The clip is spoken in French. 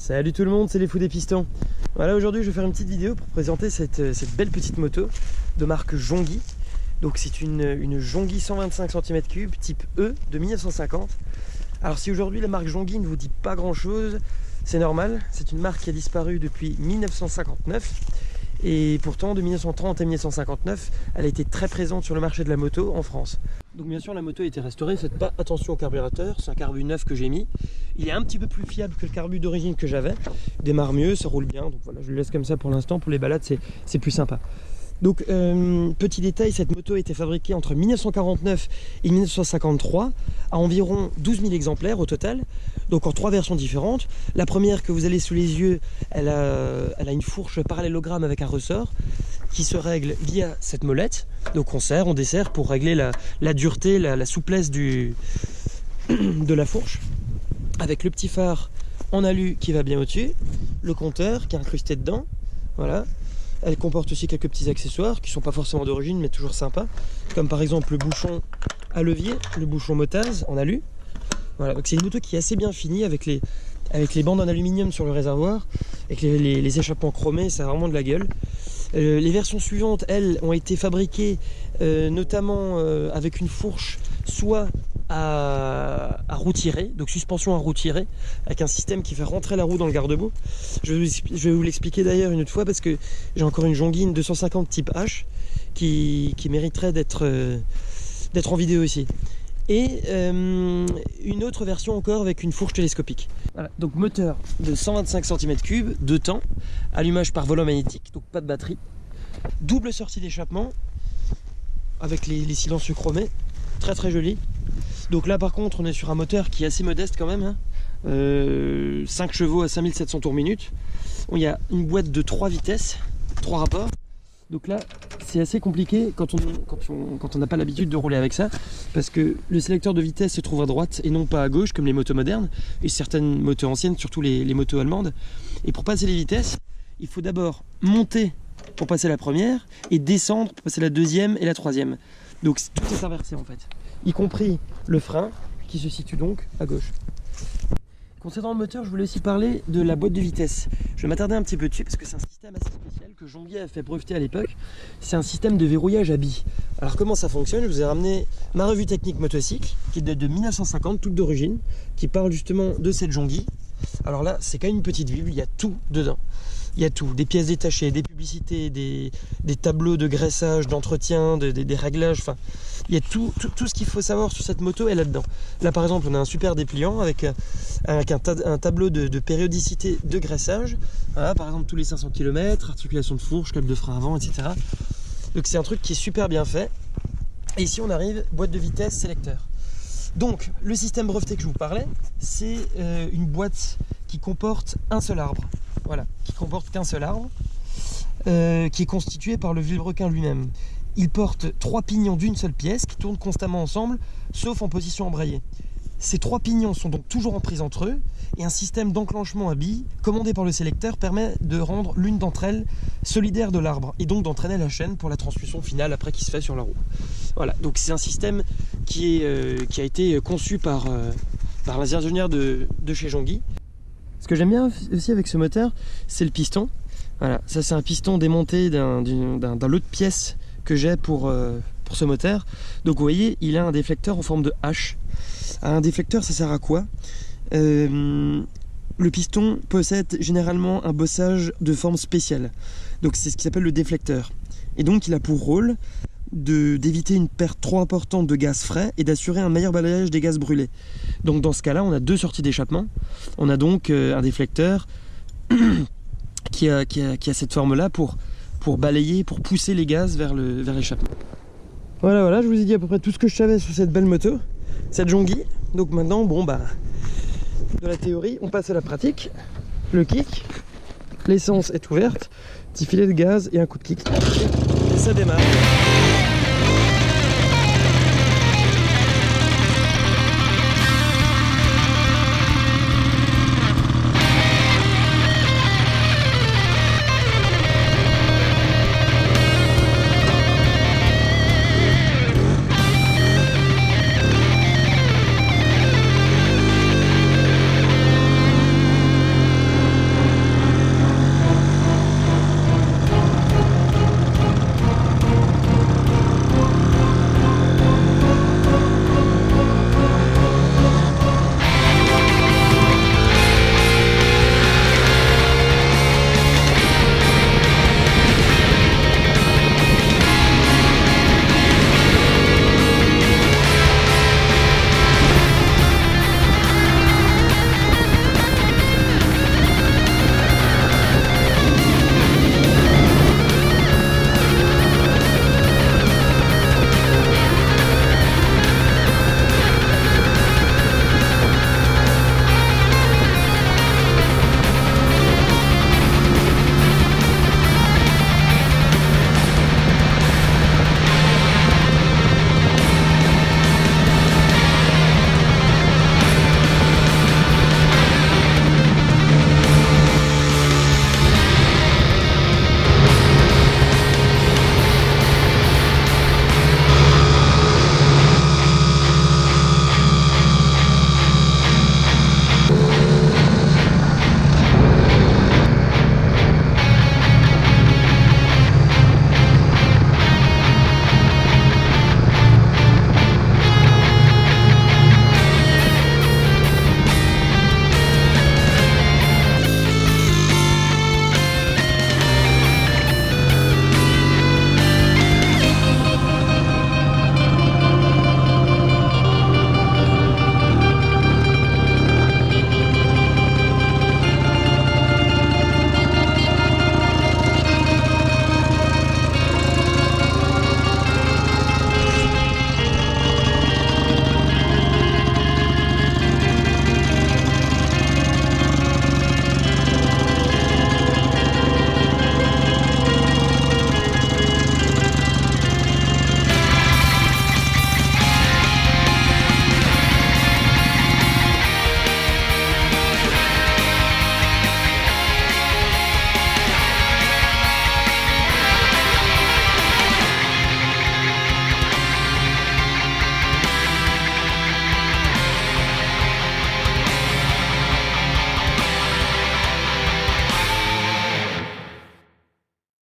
Salut tout le monde, c'est les fous des pistons. Voilà, aujourd'hui je vais faire une petite vidéo pour présenter cette belle petite moto de marque Jonghi. Donc c'est une Jonghi 125 cm3 type E de 1950. Alors si aujourd'hui la marque Jonghi ne vous dit pas grand chose, c'est normal. C'est une marque qui a disparu depuis 1959. Et pourtant de 1930 à 1959, elle a été très présente sur le marché de la moto en France. Donc bien sûr la moto a été restaurée, faites pas attention au carburateur, c'est un carbu neuf que j'ai mis. Il est un petit peu plus fiable que le carbu d'origine que j'avais, il démarre mieux, ça roule bien, donc voilà, je le laisse comme ça pour l'instant, pour les balades c'est plus sympa. Donc petit détail, cette moto a été fabriquée entre 1949 et 1953 à environ 12 000 exemplaires au total, donc en 3 versions différentes. La première que vous avez sous les yeux, elle a une fourche parallélogramme avec un ressort qui se règle via cette molette. Donc on serre, on desserre pour régler la dureté, la souplesse de la fourche, avec le petit phare en alu qui va bien au-dessus, le compteur qui est incrusté dedans, voilà. Elle comporte aussi quelques petits accessoires qui ne sont pas forcément d'origine mais toujours sympas, comme par exemple le bouchon à levier, le bouchon motaz en alu. Voilà, donc c'est une moto qui est assez bien finie avec les bandes en aluminium sur le réservoir, avec les échappements chromés, ça a vraiment de la gueule. Les versions suivantes, elles, ont été fabriquées notamment avec une fourche soit à roue tirée, donc suspension à roue tirée, avec un système qui fait rentrer la roue dans le garde-boue. Je vais vous l'expliquer d'ailleurs une autre fois parce que j'ai encore une Jonghi 250 type H qui mériterait d'être en vidéo aussi. Et une autre version encore avec une fourche télescopique. Voilà, donc moteur de 125 cm3, 2 temps, allumage par volant magnétique, donc pas de batterie, double sortie d'échappement avec les silencieux chromés, très très joli. Donc là par contre on est sur un moteur qui est assez modeste quand même, hein. 5 chevaux à 5700 tours minute. Il y a une boîte de 3 vitesses, 3 rapports. Donc là c'est assez compliqué quand on n'a pas l'habitude de rouler avec ça, parce que le sélecteur de vitesse se trouve à droite et non pas à gauche comme les motos modernes et certaines motos anciennes, surtout les motos allemandes. Et pour passer les vitesses, il faut d'abord monter pour passer la première et descendre pour passer la deuxième et la troisième. Donc tout est inversé en fait, y compris le frein qui se situe donc à gauche. Concernant le moteur, je voulais aussi parler de la boîte de vitesse. Je vais m'attarder un petit peu dessus parce que c'est un système assez spécial que Jonghi a fait breveter à l'époque. C'est un système de verrouillage à billes. Alors comment ça fonctionne? Je vous ai ramené ma revue technique motocycle qui date de 1950, toute d'origine, qui parle justement de cette Jonghi. Alors là, c'est quand même une petite Bible, il y a tout dedans. Il y a tout, des pièces détachées, des publicités, des tableaux de graissage, d'entretien, des réglages, enfin, il y a tout ce qu'il faut savoir sur cette moto est là-dedans. Là par exemple, on a un super dépliant avec un tableau de périodicité de graissage. Voilà, par exemple tous les 500 km, articulation de fourche, club de frein avant, etc. Donc c'est un truc qui est super bien fait. Et ici on arrive, boîte de vitesse, sélecteur. Donc le système breveté que je vous parlais, c'est une boîte qui comporte un seul arbre. Voilà, qui comporte qu'un seul arbre, qui est constitué par le vilebrequin lui-même. Il porte 3 pignons d'une seule pièce qui tournent constamment ensemble, sauf en position embrayée. Ces 3 pignons sont donc toujours en prise entre eux, et un système d'enclenchement à billes, commandé par le sélecteur, permet de rendre l'une d'entre elles solidaire de l'arbre, et donc d'entraîner la chaîne pour la transmission finale après qui se fait sur la roue. Voilà, donc c'est un système qui a été conçu par les ingénieurs de chez Jonghi. Ce que j'aime bien aussi avec ce moteur, c'est le piston. Voilà, ça c'est un piston démonté d'un lot de pièces que j'ai pour ce moteur. Donc vous voyez, il a un déflecteur en forme de H. Un déflecteur, ça sert à quoi? Le piston possède généralement un bossage de forme spéciale. Donc c'est ce qui s'appelle le déflecteur. Et donc il a pour rôle d'éviter une perte trop importante de gaz frais et d'assurer un meilleur balayage des gaz brûlés. Donc dans ce cas-là, on a 2 sorties d'échappement. On a donc un déflecteur qui a cette forme-là pour balayer, pour pousser les gaz vers l'échappement. Voilà, je vous ai dit à peu près tout ce que je savais sur cette belle moto, cette Jonghi. Donc maintenant, bon bah, de la théorie, on passe à la pratique. Le kick, l'essence est ouverte, petit filet de gaz et un coup de kick. Et ça démarre.